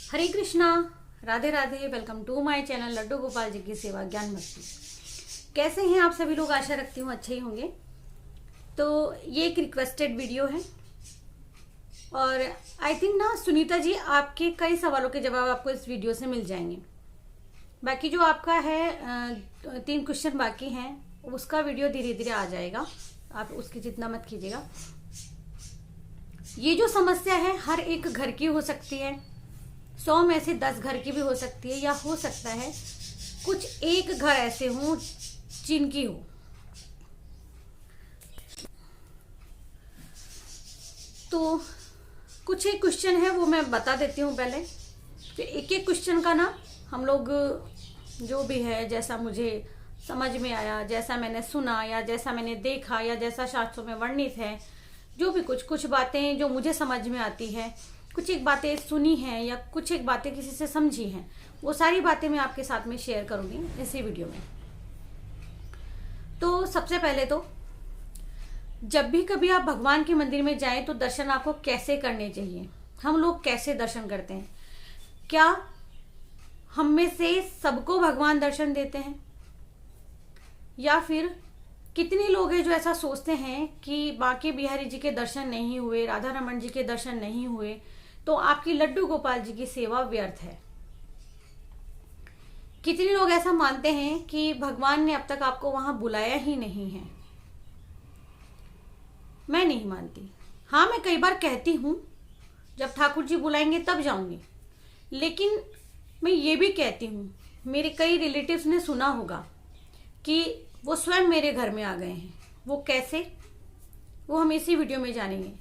Hare Krishna, Radhe Radhe. Welcome to my channel Laddu Gopal ji की सेवा ज्ञान मस्ती। कैसे हैं आप सभी लोग? आशा रखती हूँ अच्छे ही होंगे। तो ये एक रिक्वेस्टेड वीडियो है और आई थिंक ना सुनीता जी, आपके कई सवालों के जवाब आपको इस वीडियो से मिल जाएंगे। बाकी जो आपका है 3 क्वेश्चन बाकी हैं, उसका वीडियो धीरे धीरे आ जाएगा, आप उसकी चिंता मत कीजिएगा। ये जो समस्या है हर एक घर की हो सकती है, 100 में से 10 घर की भी हो सकती है, या हो सकता है कुछ एक घर ऐसे हों जिनकी हो। तो कुछ एक क्वेश्चन है वो मैं बता देती हूँ पहले, फिर एक एक क्वेश्चन का ना हम लोग जो भी है, जैसा मुझे समझ में आया, जैसा मैंने सुना या जैसा मैंने देखा या जैसा शास्त्रों में वर्णित है, जो भी कुछ बातें जो मुझे समझ में आती है, कुछ एक बातें सुनी हैं या कुछ एक बातें किसी से समझी हैं, वो सारी बातें मैं आपके साथ में शेयर करूंगी इसी वीडियो में। तो सबसे पहले तो जब भी कभी आप भगवान के मंदिर में जाएं तो दर्शन आपको कैसे करने चाहिए, हम लोग कैसे दर्शन करते हैं? क्या हम में से सबको भगवान दर्शन देते हैं, या फिर कितने लोग हैं जो ऐसा सोचते हैं कि बांके बिहारी जी के दर्शन नहीं हुए, राधा रमन जी के दर्शन नहीं हुए तो आपकी लड्डू गोपाल जी की सेवा व्यर्थ है। कितने लोग ऐसा मानते हैं कि भगवान ने अब तक आपको वहां बुलाया ही नहीं है। मैं नहीं मानती। हाँ, मैं कई बार कहती हूं जब ठाकुर जी बुलाएंगे तब जाऊंगी, लेकिन मैं ये भी कहती हूं, मेरे कई रिलेटिव्स ने सुना होगा कि वो स्वयं मेरे घर में आ गए हैं। वो कैसे, वो हम इसी वीडियो में जानेंगे।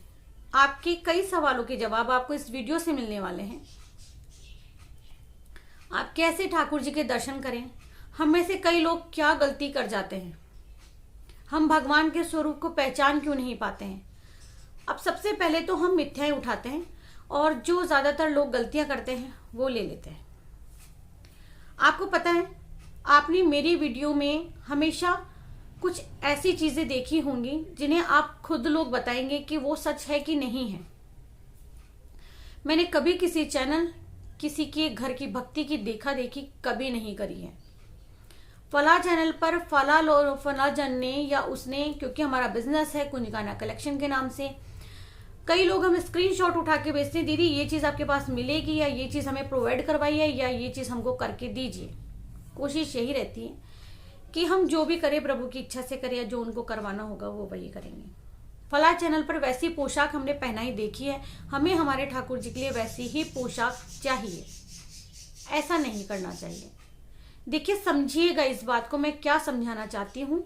आपके कई सवालों के जवाब आपको इस वीडियो से मिलने वाले हैं। आप कैसे ठाकुर जी के दर्शन करें। हम में से कई लोग क्या गलती कर जाते हैं, हम भगवान के स्वरूप को पहचान क्यों नहीं पाते हैं। अब सबसे पहले तो हम मिथ्याएं उठाते हैं और जो ज्यादातर लोग गलतियां करते हैं वो ले लेते हैं। आपको पता है, आपने मेरी वीडियो में हमेशा कुछ ऐसी चीजें देखी होंगी जिन्हें आप खुद लोग बताएंगे कि वो सच है कि नहीं है। मैंने कभी किसी चैनल, किसी के घर की भक्ति की देखा देखी कभी नहीं करी है। फला चैनल पर फला जन ने या उसने, क्योंकि हमारा बिजनेस है कुंजगाना कलेक्शन के नाम से, कई लोग हम स्क्रीनशॉट उठा के बेचते हैं, दीदी ये चीज आपके पास मिलेगी, या ये चीज हमें प्रोवाइड करवाइए, या ये चीज हमको करके दीजिए। कोशिश यही रहती है कि हम जो भी करें प्रभु की इच्छा से करें, या जो उनको करवाना होगा वो वही करेंगे। फला चैनल पर वैसी पोशाक हमने पहनाई देखी है, हमें हमारे ठाकुर जी के लिए वैसी ही पोशाक चाहिए। ऐसा नहीं करना चाहिए। देखिए, समझिएगा इस बात को, मैं क्या समझाना चाहती हूं।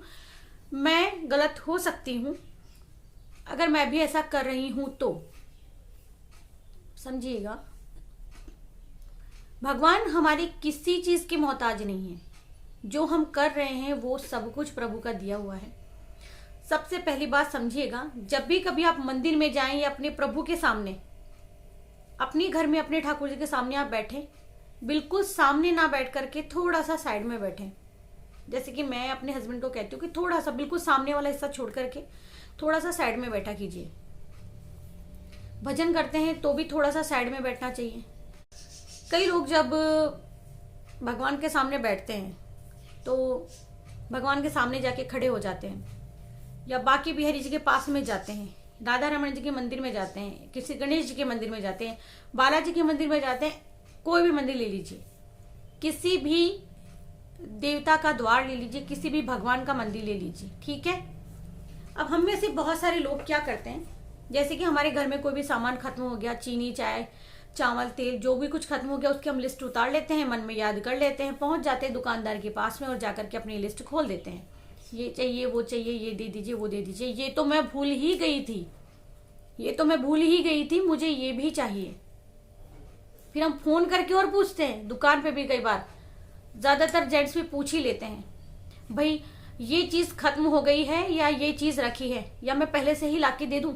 मैं गलत हो सकती हूं, अगर मैं भी ऐसा कर रही हूं तो समझिएगा, भगवान हमारी किसी चीज की मोहताज नहीं है। जो हम कर रहे हैं वो सब कुछ प्रभु का दिया हुआ है। सबसे पहली बात समझिएगा, जब भी कभी आप मंदिर में जाएं या अपने प्रभु के सामने, अपने घर में अपने ठाकुर जी के सामने आप बैठे, बिल्कुल सामने ना बैठ करके थोड़ा सा साइड में बैठे। जैसे कि मैं अपने हस्बैंड को कहती हूँ कि थोड़ा सा बिल्कुल सामने वाला हिस्सा छोड़ करके थोड़ा सा साइड में बैठा कीजिए। भजन करते हैं तो भी थोड़ा सा साइड में बैठना चाहिए। कई लोग जब भगवान के सामने बैठते हैं तो भगवान के सामने जाके खड़े हो जाते हैं, या बांके बिहारी जी के पास में जाते हैं, राधा रमन जी के मंदिर में जाते हैं, किसी गणेश जी के मंदिर में जाते हैं, बालाजी के मंदिर में जाते हैं, कोई भी मंदिर ले लीजिए, किसी भी देवता का द्वार ले लीजिए, किसी भी भगवान का मंदिर ले लीजिए, ठीक है। अब हम में से बहुत सारे लोग क्या करते हैं, जैसे कि हमारे घर में कोई भी सामान खत्म हो गया, चीनी, चाय, चावल, तेल, जो भी कुछ खत्म हो गया, उसकी हम लिस्ट उतार लेते हैं, मन में याद कर लेते हैं, पहुंच जाते हैं दुकानदार के पास में और जाकर के अपनी लिस्ट खोल देते हैं। ये चाहिए, वो चाहिए, ये दे दीजिए, वो दे दीजिए, ये तो मैं भूल ही गई थी, ये तो मैं भूल ही गई थी, मुझे ये भी चाहिए। फिर हम फोन करके और पूछते हैं, दुकान पे भी कई बार ज्यादातर जेंट्स भी पूछ ही लेते हैं, भाई ये चीज खत्म हो गई है या ये चीज रखी है, या मैं पहले से ही लाके दे दूं।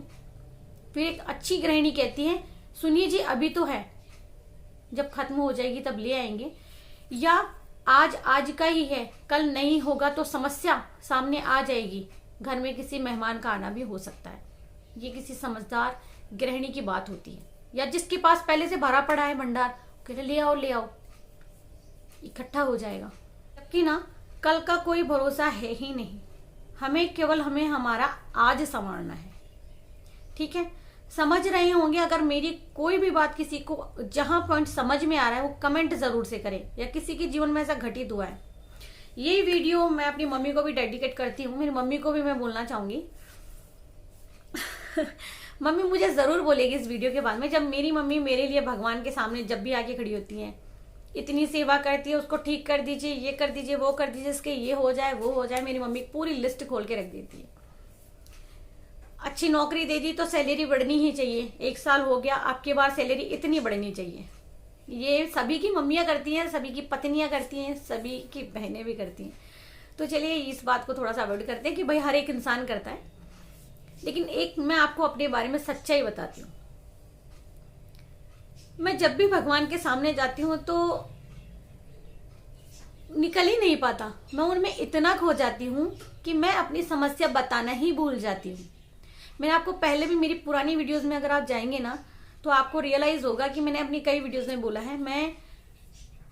फिर एक अच्छी गृहिणी कहती है, सुनिए जी अभी तो है, जब खत्म हो जाएगी तब ले आएंगे, या आज का ही है, कल नहीं होगा तो समस्या सामने आ जाएगी, घर में किसी मेहमान का आना भी हो सकता है। ये किसी समझदार गृहिणी की बात होती है, या जिसके पास पहले से भरा पड़ा है भंडार, कहते ले आओ ले आओ, इकट्ठा हो जाएगा। जबकि ना कल का कोई भरोसा है ही नहीं, हमें हमारा आज संवारना है। ठीक है, समझ रहे होंगे। अगर मेरी कोई भी बात किसी को जहां पॉइंट समझ में आ रहा है वो कमेंट जरूर से करें, या किसी के जीवन में ऐसा घटित हुआ है। ये वीडियो मैं अपनी मम्मी को भी डेडिकेट करती हूँ। मेरी मम्मी को भी मैं बोलना चाहूंगी मम्मी मुझे जरूर बोलेगी इस वीडियो के बाद में, जब मेरी मम्मी मेरे लिए भगवान के सामने जब भी आके खड़ी होती हैं, इतनी सेवा करती है, उसको ठीक कर दीजिए, ये कर दीजिए, वो कर दीजिए, इसके ये हो जाए वो हो जाए, मेरी मम्मी पूरी लिस्ट खोल के रख देती है। अच्छी नौकरी दे दी तो सैलरी बढ़नी ही चाहिए, 1 साल हो गया आपके बार सैलरी इतनी बढ़नी चाहिए। ये सभी की मम्मियाँ करती हैं, सभी की पत्नियां करती हैं, सभी की बहनें भी करती हैं। तो चलिए इस बात को थोड़ा सा अवॉइड करते हैं कि भाई हर एक इंसान करता है। लेकिन एक मैं आपको अपने बारे में सच्चाई बताती हूँ। मैं जब भी भगवान के सामने जाती हूँ तो निकल ही नहीं पाता, मैं उनमें इतना खो जाती हूँ कि मैं अपनी समस्या बताना ही भूल जाती हूँ। मैंने आपको पहले भी मेरी पुरानी वीडियोस में अगर आप जाएंगे ना तो आपको रियलाइज होगा कि मैंने अपनी कई वीडियोस में बोला है, मैं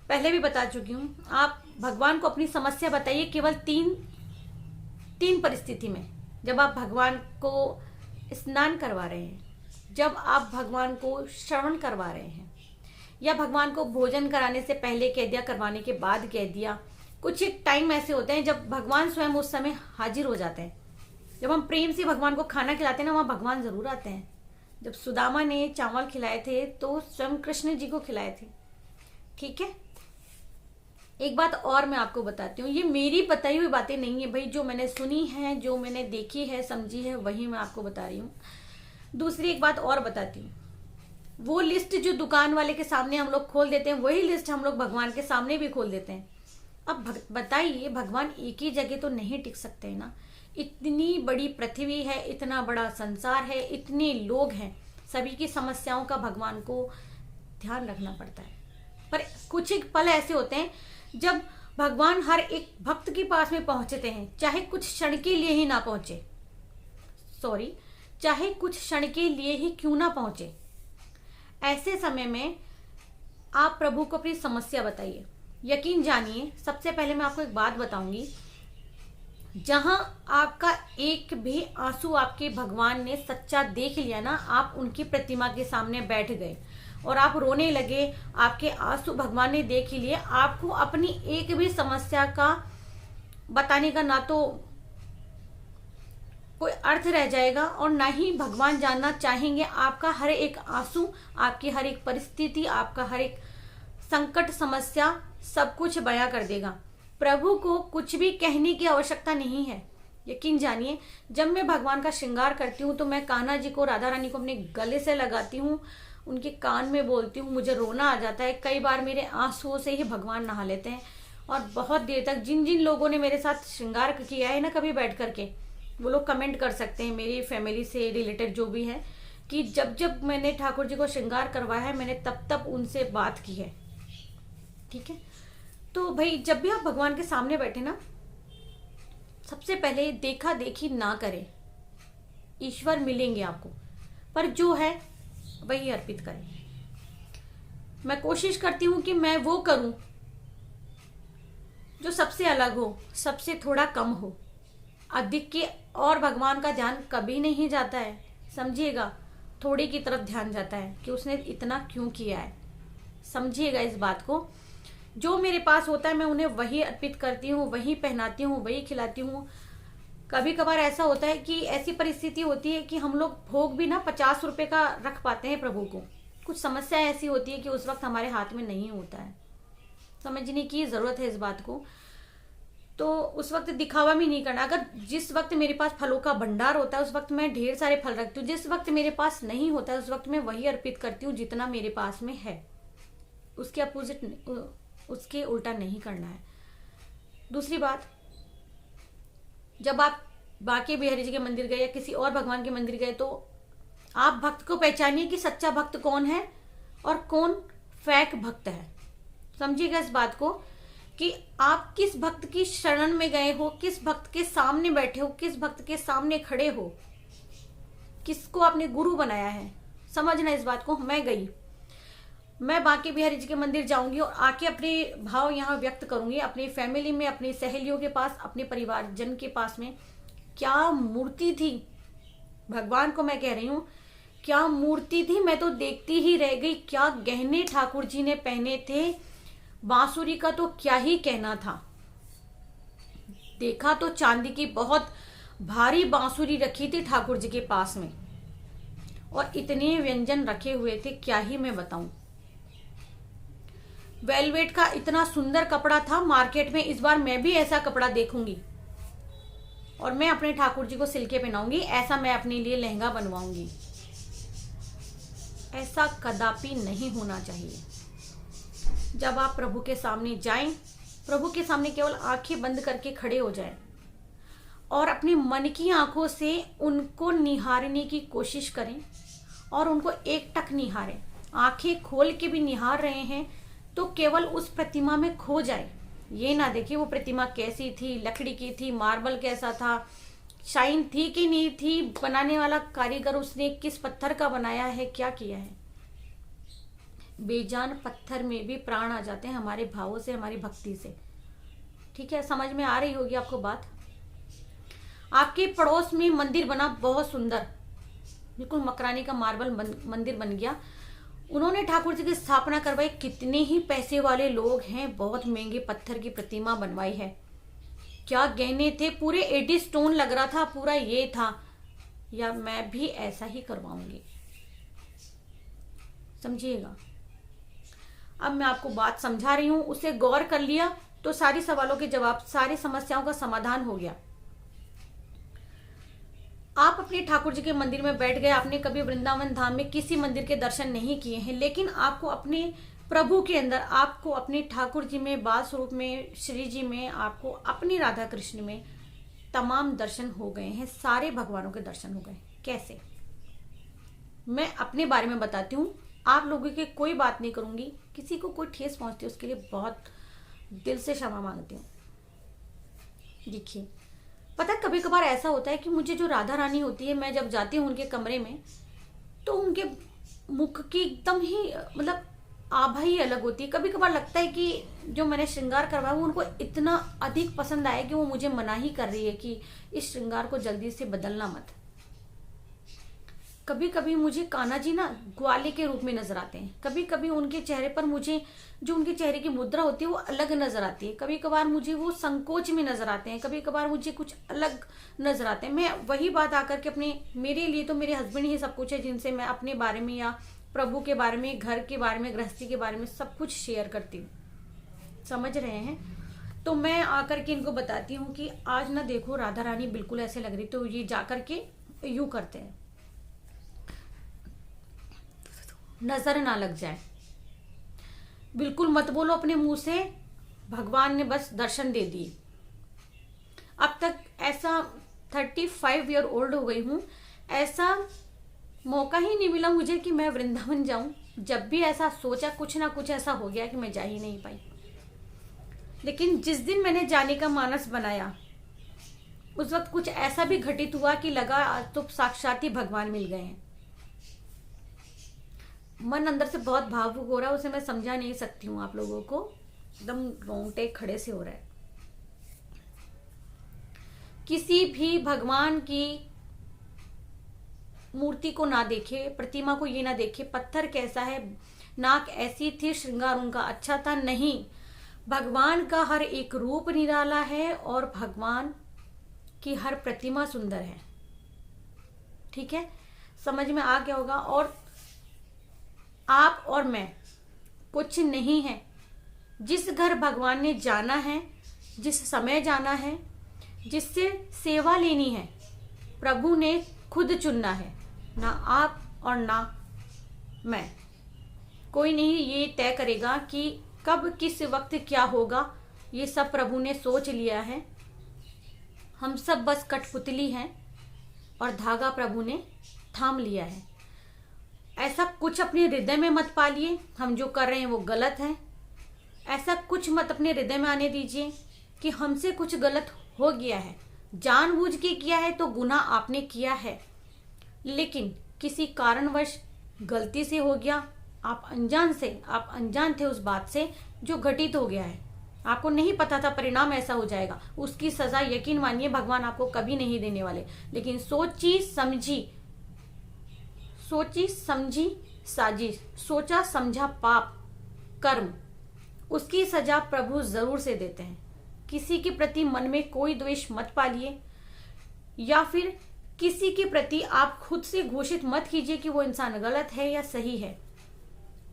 पहले भी बता चुकी हूँ। आप भगवान को अपनी समस्या बताइए केवल तीन परिस्थिति में। जब आप भगवान को स्नान करवा रहे हैं, जब आप भगवान को श्रवण करवा रहे हैं, या भगवान को भोजन कराने से पहले कह दिया, करवाने के बाद कह दिया। कुछ एक टाइम ऐसे होते हैं जब भगवान स्वयं उस समय हाजिर हो जाते हैं। जब हम प्रेम से भगवान को खाना खिलाते हैं ना, वहां भगवान जरूर आते हैं। जब सुदामा ने चावल खिलाए थे तो स्वयं कृष्ण जी को खिलाए थे। ठीक है, एक बात और मैं आपको बताती हूँ, ये मेरी बताई हुई बातें नहीं है भाई, जो मैंने सुनी है, जो मैंने देखी है, समझी है, वही मैं आपको बता रही हूँ। दूसरी एक बात और बताती हूँ, वो लिस्ट जो दुकान वाले के सामने हम लोग खोल देते हैं, वही लिस्ट हम लोग भगवान के सामने भी खोल देते हैं। अब बताइए, भगवान एक ही जगह तो नहीं टिक सकते हैं ना। इतनी बड़ी पृथ्वी है, इतना बड़ा संसार है, इतने लोग हैं, सभी की समस्याओं का भगवान को ध्यान रखना पड़ता है। पर कुछ एक पल ऐसे होते हैं जब भगवान हर एक भक्त के पास में पहुंचते हैं, चाहे कुछ क्षण के लिए ही ना पहुंचे, चाहे कुछ क्षण के लिए ही क्यों ना पहुंचे। ऐसे समय में आप प्रभु को अपनी समस्या बताइए। यकीन जानिए, सबसे पहले मैं आपको एक बात बताऊंगी, जहां आपका एक भी आंसू आपके भगवान ने सच्चा देख लिया ना, आप उनकी प्रतिमा के सामने बैठ गए और आप रोने लगे, आपके आंसू भगवान ने देख ही लिए, आपको अपनी एक भी समस्या का बताने का ना तो कोई अर्थ रह जाएगा और ना ही भगवान जानना चाहेंगे। आपका हर एक आंसू, आपकी हर एक परिस्थिति, आपका हर एक संकट, समस्या, सब कुछ बयां कर देगा। प्रभु को कुछ भी कहने की आवश्यकता नहीं है। यकीन जानिए, जब मैं भगवान का श्रृंगार करती हूँ तो मैं कान्हा जी को, राधा रानी को अपने गले से लगाती हूँ, उनके कान में बोलती हूँ, मुझे रोना आ जाता है। कई बार मेरे आंसुओं से ही भगवान नहा लेते हैं। और बहुत देर तक जिन जिन लोगों ने मेरे साथ श्रृंगार किया है ना कभी बैठ करके, वो लोग कमेंट कर सकते हैं, मेरी फैमिली से रिलेटेड जो भी है, कि जब जब मैंने ठाकुर जी को श्रृंगार करवाया है, मैंने तब तब उनसे बात की है। ठीक है, तो भाई जब भी आप भगवान के सामने बैठे ना, सबसे पहले देखा देखी ना करें। ईश्वर मिलेंगे आपको, पर जो है वही अर्पित करें। मैं कोशिश करती हूं कि मैं वो करूं जो सबसे अलग हो, सबसे थोड़ा कम हो। अधिक के और भगवान का ध्यान कभी नहीं जाता है, समझिएगा, थोड़े की तरफ ध्यान जाता है कि उसने इतना क्यों किया है। समझिएगा इस बात को। जो मेरे पास होता है मैं उन्हें वही अर्पित करती हूँ, वही पहनाती हूँ, वही खिलाती हूँ। कभी कभार ऐसा होता है कि ऐसी परिस्थिति होती है कि हम लोग भोग भी ना 50 रुपए का रख पाते हैं प्रभु को। कुछ समस्या ऐसी होती है कि उस वक्त हमारे हाथ में नहीं होता है, समझने की जरूरत है इस बात को। तो उस वक्त दिखावा भी नहीं करना। अगर जिस वक्त मेरे पास फलों का भंडार होता है उस वक्त मैं ढेर सारे फल रखती हूँ। जिस वक्त मेरे पास नहीं होता है उस वक्त मैं वही अर्पित करती हूँ जितना मेरे पास में है। उसके अपोजिट, उसके उल्टा नहीं करना है। दूसरी बात, जब आप बांके बिहारी जी के मंदिर गए या किसी और भगवान के मंदिर गए तो आप भक्त को पहचानिए कि सच्चा भक्त कौन है और कौन फेक भक्त है। समझिएगा इस बात को कि आप किस भक्त की शरण में गए हो, किस भक्त के सामने बैठे हो, किस भक्त के सामने खड़े हो, किसको आपने गुरु बनाया है। समझना इस बात को। मैं गई, मैं बांके बिहारी जी के मंदिर जाऊंगी और आके अपने भाव यहाँ व्यक्त करूंगी, अपनी फैमिली में, अपनी सहेलियों के पास, अपने परिवारजन के पास में। क्या मूर्ति थी, भगवान को मैं कह रही हूँ, क्या मूर्ति थी, मैं तो देखती ही रह गई। क्या गहने ठाकुर जी ने पहने थे, बांसुरी का तो क्या ही कहना था। देखा तो चांदी की बहुत भारी बांसुरी रखी थी ठाकुर जी के पास में, और इतने व्यंजन रखे हुए थे, क्या ही मैं बताऊं। वेलवेट का इतना सुंदर कपड़ा था मार्केट में। इस बार मैं भी ऐसा कपड़ा देखूंगी और मैं अपने ठाकुर जी को सिल्के पहनाऊंगी, ऐसा मैं अपने लिए लहंगा बनवाऊंगी। ऐसा कदापि नहीं होना चाहिए। जब आप प्रभु के सामने जाएं, प्रभु के सामने केवल आंखें बंद करके खड़े हो जाएं और अपनी मन की आंखों से उनको निहारने की कोशिश करें और उनको एकटक निहारें। आंखें खोल के भी निहार रहे हैं तो केवल उस प्रतिमा में खो जाए। ये ना देखिए वो प्रतिमा कैसी थी, लकड़ी की थी, मार्बल कैसा था, शाइन थी कि नहीं थी, बनाने वाला कारीगर उसने किस पत्थर का बनाया है, क्या किया है। बेजान पत्थर में भी प्राण आ जाते हैं हमारे भावों से, हमारी भक्ति से। ठीक है, समझ में आ रही होगी आपको बात। आपके पड़ोस में मंदिर बना बहुत सुंदर, बिल्कुल मकरानी का मार्बल मंदिर बन गया। उन्होंने ठाकुर जी की स्थापना करवाई। कितने ही पैसे वाले लोग हैं, बहुत महंगे पत्थर की प्रतिमा बनवाई है। क्या गहने थे, पूरे 80 स्टोन लग रहा था, पूरा ये था। या मैं भी ऐसा ही करवाऊंगी, समझिएगा। अब मैं आपको बात समझा रही हूं, उसे गौर कर लिया तो सारी सवालों के जवाब, सारी समस्याओं का समाधान हो गया। आप अपने ठाकुर जी के मंदिर में बैठ गए, आपने कभी वृंदावन धाम में किसी मंदिर के दर्शन नहीं किए हैं, लेकिन आपको अपने प्रभु के अंदर, आपको अपने ठाकुर जी में, बाल स्वरूप में, श्री जी में, आपको अपने राधा कृष्ण में तमाम दर्शन हो गए हैं। सारे भगवानों के दर्शन हो गए। कैसे, मैं अपने बारे में बताती हूँ, आप लोगों की कोई बात नहीं करूंगी। किसी को कोई ठेस पहुंचती है उसके लिए बहुत दिल से क्षमा मांगती हूँ। देखिए, पता कभी कभार ऐसा होता है कि मुझे जो राधा रानी होती है, मैं जब जाती हूँ उनके कमरे में तो उनके मुख की एकदम ही मतलब आभा ही अलग होती है। कभी कभार लगता है कि जो मैंने श्रृंगार करवाया वो उनको इतना अधिक पसंद आया कि वो मुझे मना ही कर रही है कि इस श्रृंगार को जल्दी से बदलना मत। कभी कभी मुझे कान्हा जी ना ग्वाले के रूप में नजर आते हैं। कभी कभी उनके चेहरे पर मुझे जो उनके चेहरे की मुद्रा होती है वो अलग नजर आती है। कभी कभार मुझे वो संकोच में नजर आते हैं, कभी कभार मुझे कुछ अलग नजर आते हैं। मैं वही बात आकर के अपने, मेरे लिए तो मेरे हस्बैंड ही सब कुछ है, जिनसे मैं अपने बारे में या प्रभु के बारे में, घर के बारे में, गृहस्थी के बारे में सब कुछ शेयर करती हूँ। समझ रहे हैं? तो मैं आकर के इनको बताती हूँ कि आज ना देखो राधा रानी बिल्कुल ऐसे लग रही, तो ये जाकर के यूं करते हैं, नजर ना लग जाए। बिल्कुल मत बोलो अपने मुंह से, भगवान ने बस दर्शन दे दिए। अब तक ऐसा 35 ईयर ओल्ड हो गई हूं, ऐसा मौका ही नहीं मिला मुझे कि मैं वृंदावन जाऊं। जब भी ऐसा सोचा, कुछ ना कुछ ऐसा हो गया कि मैं जा ही नहीं पाई। लेकिन जिस दिन मैंने जाने का मानस बनाया, उस वक्त कुछ ऐसा भी घटित हुआ कि लगा आज तो साक्षात ही भगवान मिल गए हैं। मन अंदर से बहुत भावुक हो रहा है, उसे मैं समझा नहीं सकती हूँ आप लोगों को। एकदम रोंगटे खड़े से हो रहा है। किसी भी भगवान की मूर्ति को ना देखे, प्रतिमा को ये ना देखे पत्थर कैसा है, नाक ऐसी थी, श्रृंगार उनका अच्छा था, नहीं। भगवान का हर एक रूप निराला है और भगवान की हर प्रतिमा सुंदर है। ठीक है, समझ में आ गया होगा। और आप और मैं कुछ नहीं है। जिस घर भगवान ने जाना है, जिस समय जाना है, जिससे सेवा लेनी है, प्रभु ने खुद चुनना है, ना आप और ना मैं। कोई नहीं ये तय करेगा कि कब किस वक्त क्या होगा, ये सब प्रभु ने सोच लिया है। हम सब बस कठपुतली हैं और धागा प्रभु ने थाम लिया है। ऐसा कुछ अपने हृदय में मत पालिए हम जो कर रहे हैं वो गलत है। ऐसा कुछ मत अपने हृदय में आने दीजिए कि हमसे कुछ गलत हो गया है। जानबूझ के किया है तो गुनाह आपने किया है, लेकिन किसी कारणवश गलती से हो गया आप अनजान थे उस बात से जो घटित हो गया है। आपको नहीं पता था परिणाम ऐसा हो जाएगा, उसकी सजा यकीन मानिए भगवान आपको कभी नहीं देने वाले। लेकिन सोची समझी साजिश, सोचा समझा पाप कर्म, उसकी सजा प्रभु जरूर से देते हैं। किसी के प्रति मन में कोई द्वेष मत पालिए, या फिर किसी के प्रति आप खुद से घोषित मत कीजिए कि वो इंसान गलत है या सही है।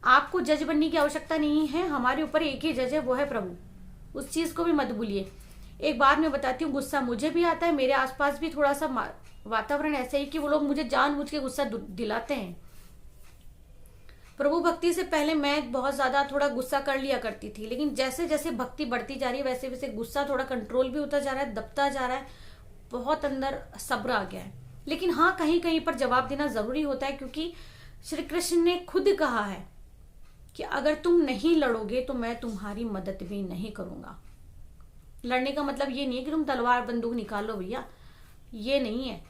आपको जज बनने की आवश्यकता नहीं है, हमारे ऊपर एक ही जज है, वो है प्रभु। उस चीज को भी मत भूलिए। एक बात मैं बताती हूँ, गुस्सा मुझे भी आता है, मेरे आसपास भी थोड़ा सा वातावरण ऐसा ही कि वो लोग मुझे जानबूझ के गुस्सा दिलाते हैं। प्रभु भक्ति से पहले मैं बहुत ज्यादा थोड़ा गुस्सा कर लिया करती थी, लेकिन जैसे जैसे भक्ति बढ़ती जा रही है वैसे वैसे गुस्सा थोड़ा कंट्रोल भी होता जा रहा है, दबता जा रहा है, बहुत अंदर सब्र आ गया है। लेकिन हाँ, कहीं कहीं पर जवाब देना जरूरी होता है, क्योंकि श्री कृष्ण ने खुद कहा है कि अगर तुम नहीं लड़ोगे तो मैं तुम्हारी मदद भी नहीं करूंगा। लड़ने का मतलब ये नहीं है कि तुम तलवार बंदूक निकालो भैया, ये नहीं है।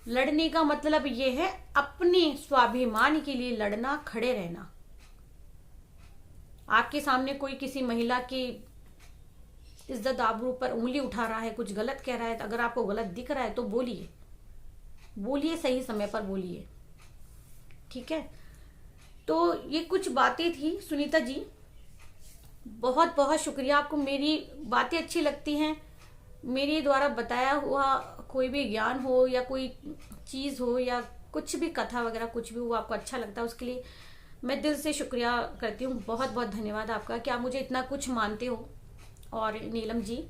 लड़ने का मतलब ये है अपने स्वाभिमान के लिए लड़ना, खड़े रहना। आपके सामने कोई किसी महिला की इज्जत आबरू पर उंगली उठा रहा है, कुछ गलत कह रहा है, अगर आपको गलत दिख रहा है तो बोलिए, सही समय पर बोलिए, ठीक है। तो ये कुछ बातें थी सुनीता जी, बहुत बहुत शुक्रिया आपको। मेरी बातें अच्छी लगती हैं, मेरे द्वारा बताया हुआ कोई भी ज्ञान हो या कोई चीज हो या कुछ भी कथा वगैरह कुछ भी हो आपको अच्छा लगता है, उसके लिए मैं दिल से शुक्रिया करती हूँ। बहुत बहुत धन्यवाद आपका कि आप मुझे इतना कुछ मानते हो। और नीलम जी,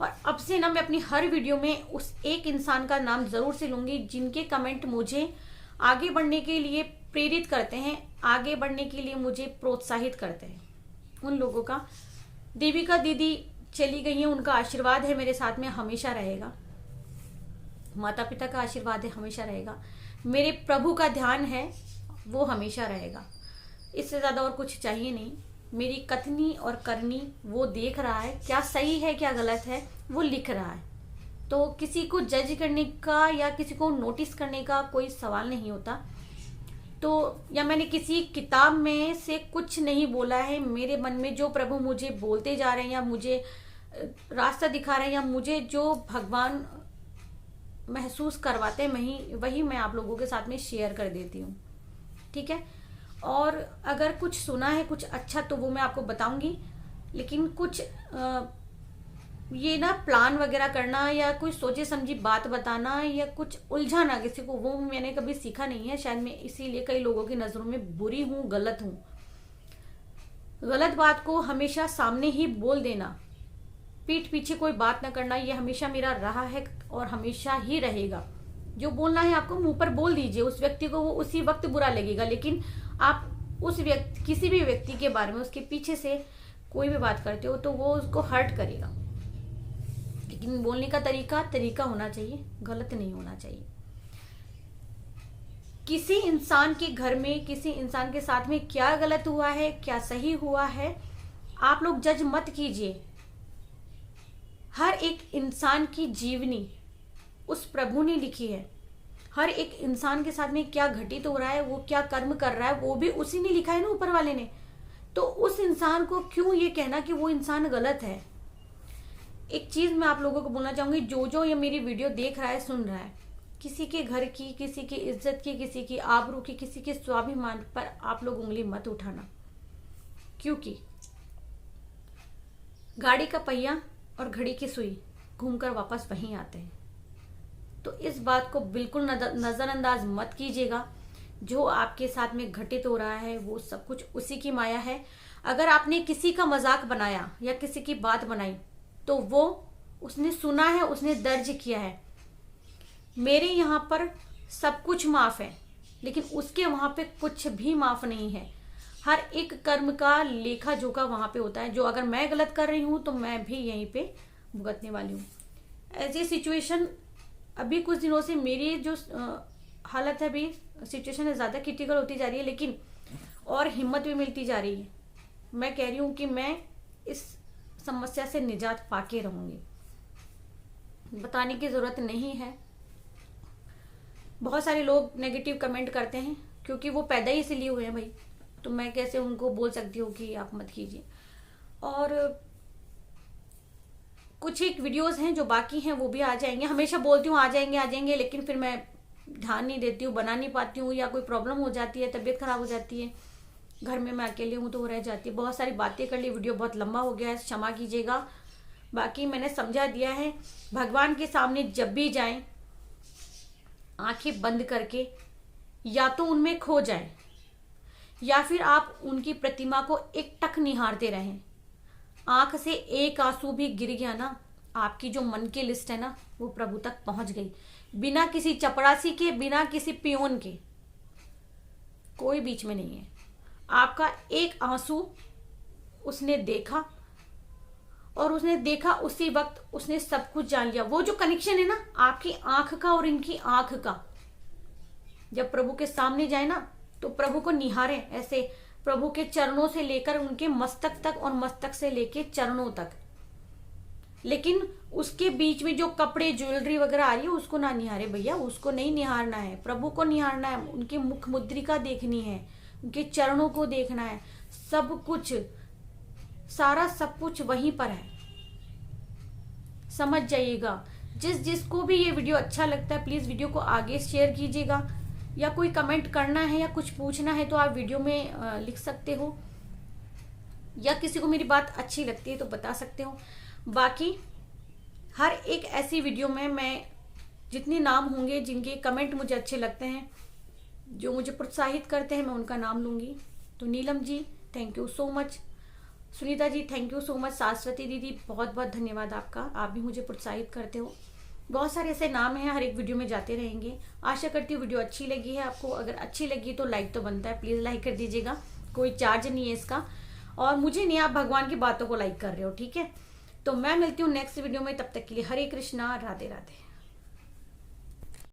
और अब से ना मैं अपनी हर वीडियो में उस एक इंसान का नाम जरूर से लूंगी जिनके कमेंट मुझे आगे बढ़ने के लिए प्रेरित करते हैं, आगे बढ़ने के लिए मुझे प्रोत्साहित करते हैं। उन लोगों का, देविका दीदी चली गई है, उनका आशीर्वाद है मेरे साथ में, हमेशा रहेगा। माता पिता का आशीर्वाद है, हमेशा रहेगा। मेरे प्रभु का ध्यान है, वो हमेशा रहेगा। इससे ज्यादा और कुछ चाहिए नहीं। मेरी कथनी और करनी वो देख रहा है, क्या सही है क्या गलत है वो लिख रहा है। तो किसी को जज करने का या किसी को नोटिस करने का कोई सवाल नहीं होता। तो या मैंने किसी किताब में से कुछ नहीं बोला है, मेरे मन में जो प्रभु मुझे बोलते जा रहे हैं या मुझे रास्ता दिखा रहे हैं या मुझे जो भगवान महसूस करवाते हैं, वही मैं आप लोगों के साथ में शेयर कर देती हूँ, ठीक है। और अगर कुछ सुना है कुछ अच्छा तो वो मैं आपको बताऊंगी, लेकिन कुछ ये ना प्लान वगैरह करना या कोई सोचे समझी बात बताना या कुछ उलझाना किसी को, वो मैंने कभी सीखा नहीं है। शायद मैं इसीलिए कई लोगों की नजरों में बुरी हूं, गलत हूं। गलत बात को हमेशा सामने ही बोल देना, पीठ पीछे कोई बात ना करना, ये हमेशा मेरा रहा है और हमेशा ही रहेगा। जो बोलना है आपको मुंह पर बोल दीजिए, उस व्यक्ति को वो उसी वक्त बुरा लगेगा, लेकिन आप उस व्यक्ति किसी भी व्यक्ति के बारे में उसके पीछे से कोई भी बात करते हो तो वो उसको हर्ट करेगा। लेकिन बोलने का तरीका होना चाहिए, गलत नहीं होना चाहिए। किसी इंसान के घर में किसी इंसान के साथ में क्या गलत हुआ है क्या सही हुआ है आप लोग जज मत कीजिए। हर एक इंसान की जीवनी उस प्रभु ने लिखी है। हर एक इंसान के साथ में क्या घटित हो रहा है, वो क्या कर्म कर रहा है, वो भी उसी ने लिखा है ना, ऊपर वाले ने। तो उस इंसान को क्यों ये कहना कि वो इंसान गलत है। एक चीज मैं आप लोगों को बोलना चाहूंगी, जो ये मेरी वीडियो देख रहा है सुन रहा है, किसी के घर की, किसी की इज्जत की, किसी की आबरू की, किसी के स्वाभिमान पर आप लोग उंगली मत उठाना, क्योंकि गाड़ी का पहिया और घड़ी की सुई घूमकर वापस वहीं आते हैं। तो इस बात को बिल्कुल नजरअंदाज मत कीजिएगा। जो आपके साथ में घटित हो रहा है वो सब कुछ उसी की माया है। अगर आपने किसी का मजाक बनाया या किसी की बात बनाई तो वो उसने सुना है, उसने दर्ज किया है। मेरे यहाँ पर सब कुछ माफ है, लेकिन उसके वहां पे कुछ भी माफ नहीं है। हर एक कर्म का लेखा जोखा वहां पे होता है। जो अगर मैं गलत कर रही हूं तो मैं भी यहीं पे भुगतने वाली हूँ। ऐसी सिचुएशन अभी कुछ दिनों से मेरी जो हालत है, अभी सिचुएशन है ज्यादा क्रिटिकल होती जा रही है, लेकिन और हिम्मत भी मिलती जा रही है। मैं कह रही हूँ कि मैं इस समस्या से निजात पाके रहूंगी। बताने की जरूरत नहीं है। बहुत सारे लोग नेगेटिव कमेंट करते हैं क्योंकि वो पैदा ही इसलिए हुए हैं भाई, तो मैं कैसे उनको बोल सकती हूँ कि आप मत कीजिए। और कुछ एक वीडियोस हैं जो बाकी हैं वो भी आ जाएंगे। हमेशा बोलती हूँ आ जाएंगे, लेकिन फिर मैं ध्यान नहीं देती हूँ, बना नहीं पाती हूँ, या कोई प्रॉब्लम हो जाती है, तबीयत खराब हो जाती है, घर में मैं अकेले हूँ तो वो रह जाती है। बहुत सारी बातें कर ली, वीडियो बहुत लंबा हो गया है, क्षमा कीजिएगा। बाकी मैंने समझा दिया है, भगवान के सामने जब भी जाएं आंखें बंद करके या तो उनमें खो जाएं, या फिर आप उनकी प्रतिमा को एक टक निहारते रहें। आंख से एक आंसू भी गिर गया ना, आपकी जो मन की लिस्ट है ना वो प्रभु तक पहुंच गई, बिना किसी चपरासी के, बिना किसी पियोन के। कोई बीच में नहीं है। आपका एक आंसू उसने देखा, और उसने देखा उसी वक्त उसने सब कुछ जान लिया। वो जो कनेक्शन है ना आपकी आंख का और इनकी आंख का, जब प्रभु के सामने जाए ना तो प्रभु को निहारें ऐसे, प्रभु के चरणों से लेकर उनके मस्तक तक और मस्तक से लेकर चरणों तक। लेकिन उसके बीच में जो कपड़े ज्वेलरी वगैरह आ रही है उसको ना निहारे भैया, उसको नहीं निहारना है, प्रभु को निहारना है, उनकी मुख मुद्रिका देखनी है, उनके चरणों को देखना है। सब कुछ, सारा सब कुछ वहीं पर है, समझ जाइएगा। जिसको भी ये वीडियो अच्छा लगता है प्लीज वीडियो को आगे शेयर कीजिएगा, या कोई कमेंट करना है या कुछ पूछना है तो आप वीडियो में लिख सकते हो, या किसी को मेरी बात अच्छी लगती है तो बता सकते हो। बाकी हर एक ऐसी वीडियो में मैं जितने नाम होंगे जिनके कमेंट मुझे अच्छे लगते हैं, जो मुझे प्रोत्साहित करते हैं, मैं उनका नाम लूंगी। तो Neelam ji thank you so much, Sunita ji thank you so much, Shashwati दीदी बहुत बहुत धन्यवाद आपका, आप भी मुझे प्रोत्साहित करते हो। बहुत सारे ऐसे नाम हैं, हर एक वीडियो में जाते रहेंगे। आशा करती हूँ वीडियो अच्छी लगी है आपको। अगर अच्छी लगी तो लाइक तो बनता है, प्लीज लाइक कर दीजिएगा, कोई चार्ज नहीं है इसका, और मुझे नहीं, आप भगवान की बातों को लाइक कर रहे हो, ठीक है। तो मैं मिलती हूँ नेक्स्ट वीडियो में, तब तक के लिए हरे कृष्णा, राधे राधे।